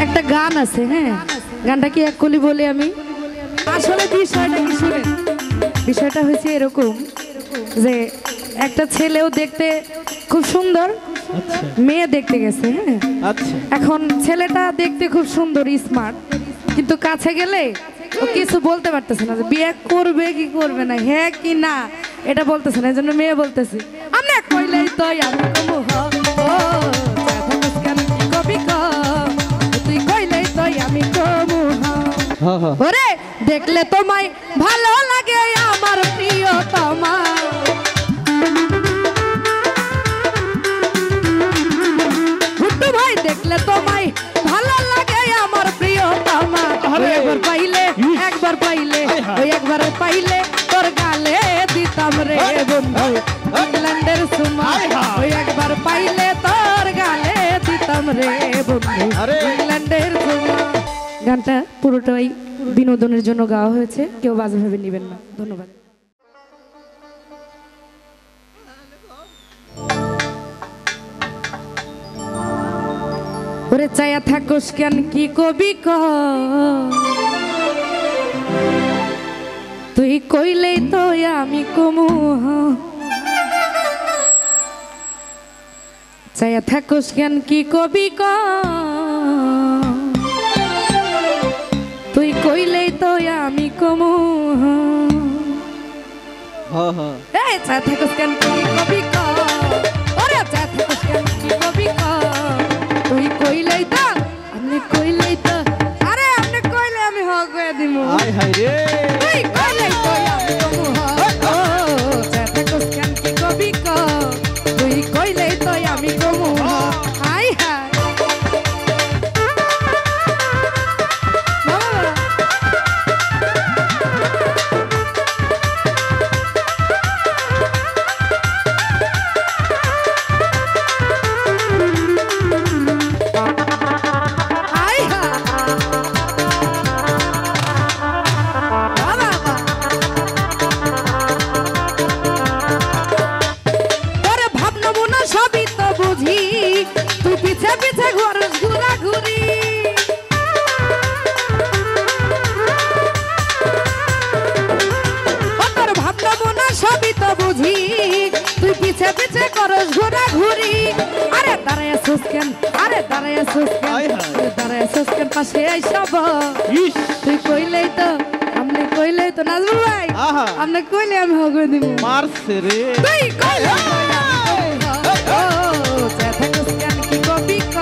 একটা গান আছে, হ্যাঁ গানটা কি এক কলি বলি আমি। আসলে বিষয়টা কি শুনেন, বিষয়টা হয়েছে এরকম যে একটা ছেলেও দেখতে খুব সুন্দর, মেয়ে দেখতে গেছে, হ্যাঁ এখন ছেলেটা দেখতে খুব সুন্দর স্মার্ট, কিন্তু কাছে গেলে ও কিছু বলতে পারতেছে না যে বিয়ে করবে কি করবে না, হ্যাঁ কি না এটা বলতেছে না। এই জন্য মেয়ে বলতেছে আমি কইলেই তো আমি কমু হ ও কেন কি কবি ক তুই কইলেই তো আমি কমু হ ওরে দেখলে তোমায় ভালো লাগে আমার প্রিয়তমা ভুট্টু ভাই দেখলে তোমায় ভালো লাগে আমার প্রিয়তমা একবার পাইলে ওই একবার পাইলে তোর গালে দিতাম রে বন্ধু ইংল্যান্ডের সুমা ওই একবার পাইলে তোর গালে দিতাম রে বন্ধু ইংল্যান্ডের সুমা। গানটা পুরোটাই বিনোদনের জন্য গাওয়া হয়েছে, কেউ বাজে ভাবে নেবেন না। ধন্যবাদ। ওরে চায়া থাকোস কেন কি কবি ক তুই কইলেই তো আমি কমু চায়া থাকোস কেন কি কবি ক তুই কইলেই তো আমি কমু এই চায়া থাকোস কেন কি কবি ক ওরে চায়া থাকোস কেন কি কবি ক তুই কইলেই তো আপনি কইলেই তো আরে আপনি কইলে আমি হ কইয়া দিমু হাই হাই রে তুই কইলেই তো আমি কমু হ ও চাতে কোস কেন কি কবি ক তুই কইলেই তো আমি কমু হ হাই হাই পাশে আইসাব তুই কইলেই তো আমনে কইলেই তো নাজমুল ভাই আমনে কইলে আমি হগো দিব মারছে রে তুই কইলে ও চাথাকস কেন কি কবি ক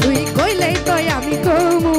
তুই কইলেই তো আমি কমু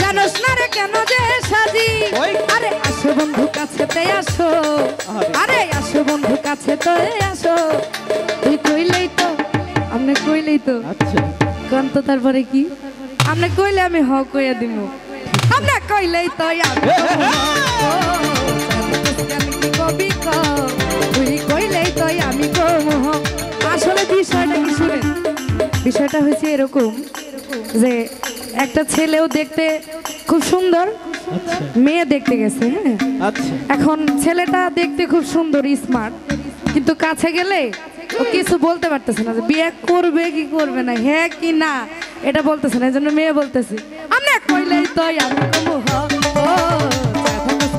জানোস না রে কেন যে সাজি আরে আসো বন্ধু কাছেতে আসো আরে আসো বন্ধু কাছেতে আসো তুই কইলেই তো আমনে কইলেই তো আচ্ছা কোন তো তারপরে কি আমনে কইলে আমি হ কইয়া দিমু আমনে কইলেই তো আমি কবি ক তুই কইলেই তো আমি কমু আসলে বিষয়টা কি শুনেন, বিষয়টা হয়েছে এরকম যে একটা ছেলেও দেখতে খুব সুন্দর, মেয়ে দেখতে গেছে, হ্যাঁ এখন ছেলেটা দেখতে খুব সুন্দর স্মার্ট, কিন্তু কাছে গেলে ও কিছু বলতে পারতেছে না যে বিয়ে করবে কি করবে না, হ্যাঁ কি না এটা বলতেছে না। এই জন্য মেয়ে বলতেছে আমি কইলেই তো আমি কমু হ ও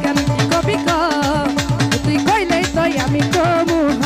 কেন কি কবি ক তুই কইলেই তো আমি কমু হ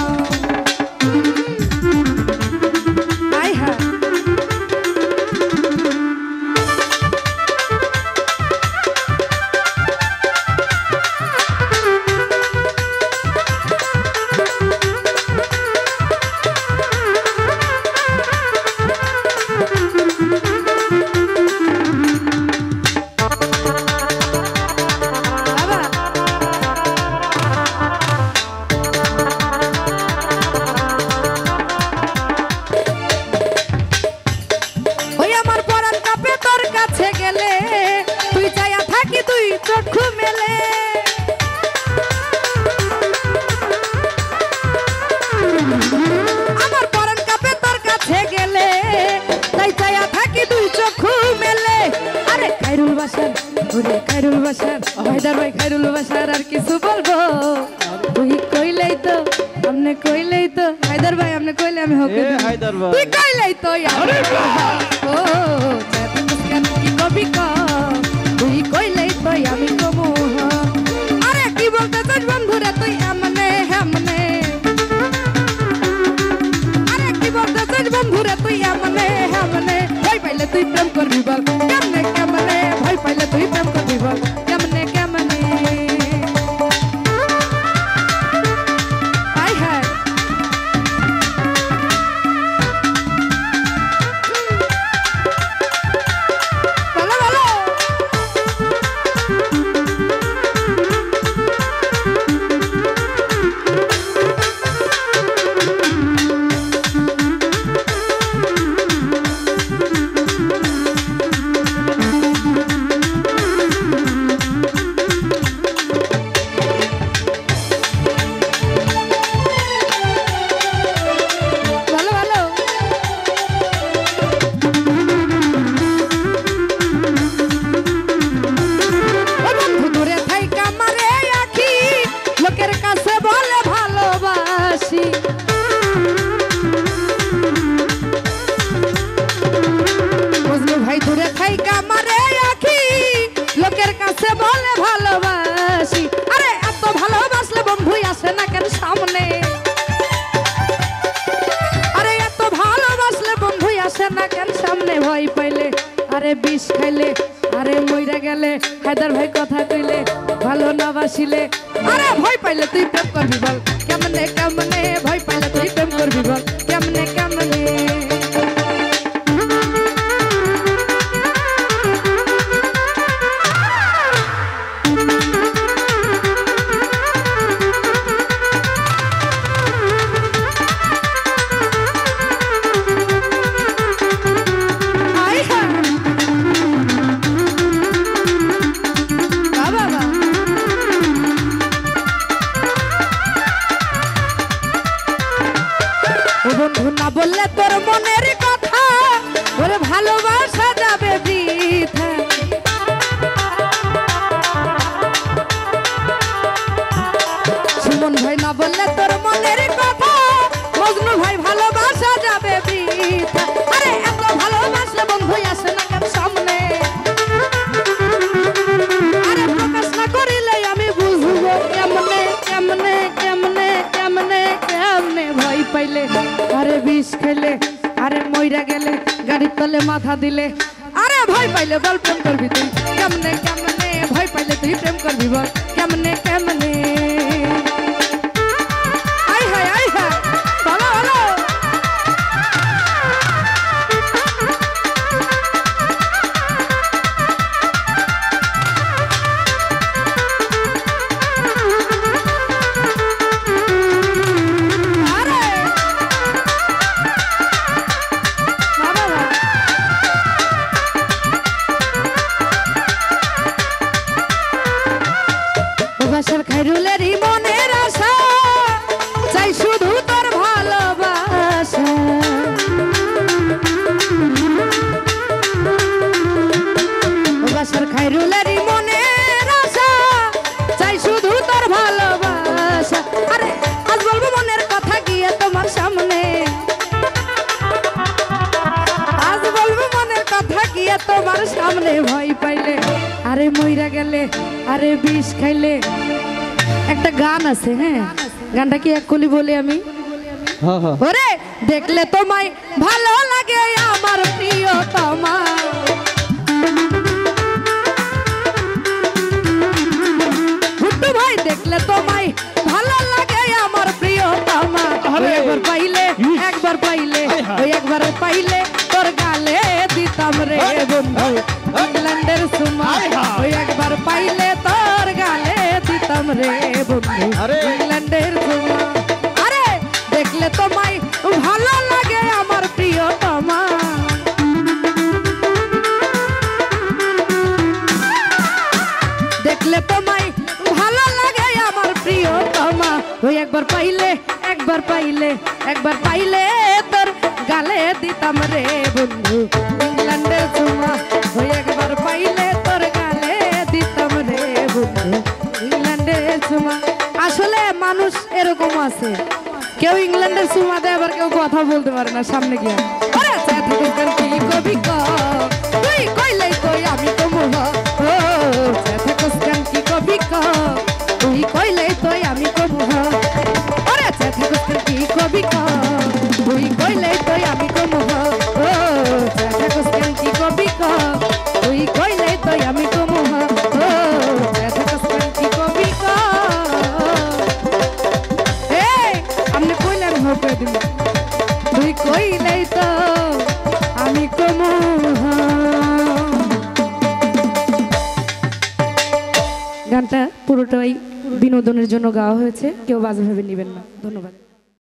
আর কিছু বলবো তুই কইলেই তো আমনে কইলেই তো হায়দার ভাই আমনে কইলে আমি হোক হায়দার ভাই তুই কইলেই তো ও চাঁদ মুস্কান কি কবি ক তুই কইলেই তো আমি কমু আরে কি বলতে চাস বন্ধুরে তুই আমনে আমনে আরে কি বলতে চাস বন্ধুরে তুই আমনে আমনে ভয় পাইলে তুই প্রেম করবি বল কেমনে কেমনে ভয় পাইলে তুই প্রেম করবি বল কেমনে কেমনে হাই হাই বলো বলো ভয় পাইলে আরে বিষ খাইলে আরে মইরা গেলে হায়দার ভাই কথা কইলে ভালো না বাসিলে আরে ভয় পাইলে তুই প্রেম করবি বল কেমনে কেমনে ভয় পাইলে তুই প্রেম করবি বল কেমনে কেমনে বন্ধু না বললে তোর মনের কথা ওরে ভালোবাসা যাবে বৃথা সুমন ভাই না বললে তোর মনের কথা মজনু ভাই ভালোবাসা যাবে বৃথা আরে এত ভালোবাসলে বন্ধু আসে না কেন সামনে আরে প্রকাশ না করিলে আমি বুঝবো কেমনে কেমনে কেমনে কেমনে কেমনে ভয় পাইলে আরে বিষ খেলে আরে মইরা গেলে গাড়ির তলে মাথা দিলে আরে ভয় পাইলে বল প্রেম করবি তুই কেমনে কেমনে ভয় পাইলে তুই প্রেম করবি বল কেমনে কেমনে আই হাই আই হাই বলো বলো খাইরুলেরই মনের আশা চাই শুধু তোর ভালোবাসা বাসার খাইরুলেরই মনের আশা চাই শুধু তোর ভালোবাসা আরে আজ বলবো মনের কথা গিয়ে তোমার সামনে আজ বলবো মনের কথা গিয়ে তোমার সামনে ভয় পাইলে আরে মইরা গেলে আরে বিষ খাইলে একটা গান আছে হ্যাঁ গানটা কি এক কলি বলি আমি ওরে দেখলে তোমায় ভালো লাগে আমার প্রিয়তমা ভুট্টু ভাই দেখলে তোমায় ভালো লাগে আমার প্রিয়তমা একবার পাইলে ওই একবার পাইলে তোর গালে দিতাম রে বন্ধু ইংল্যান্ডের সুমা ওই একবার পাইলে তোর গালে দিতাম রে বন্ধু ইংল্যান্ডের সুমা আরে দেখলে তোমায় ভালো লাগে আমার প্রিয়তমা দেখলে তোমায় ভালো লাগে আমার প্রিয়তমা ওই একবার পাইলে তোর গালে দিতাম রে বন্ধু ইংল্যান্ডের সুমা ওই একবার পাইলে তোর গালে দিতাম রে বন্ধু ইংল্যান্ডের ইংল্যান্ডের চুমা আসলে মানুষ এরকম আছে কেউ ইংল্যান্ডের চুমা দেয় আবার কেউ কথা বলতে পারে না সামনে গিয়ে ওরে চাঁদা কোসকান কি কবি ক তুই কইলে কই আমি কমু হ ও চাঁদা কোসকান কি কবি ক তুই কইলে কই আমি কমু হ ওরে চাঁদা কোসকান কি কবি ক তুই কইলে কই আমি কমু হ ও চাঁদা কোসকান কি কবি ক তুই কইলে কই আমি কমু হ ও চাঁদা কোসকান কি কবি ক এই আমনে কইলে আর হবে দিন তুই কইলে তো আমি কমু হ গানটা পুরোটাই বিনোদনের জন্য গাওয়া হয়েছে কেউ বাজে ভাবে নেবেন না ধন্যবাদ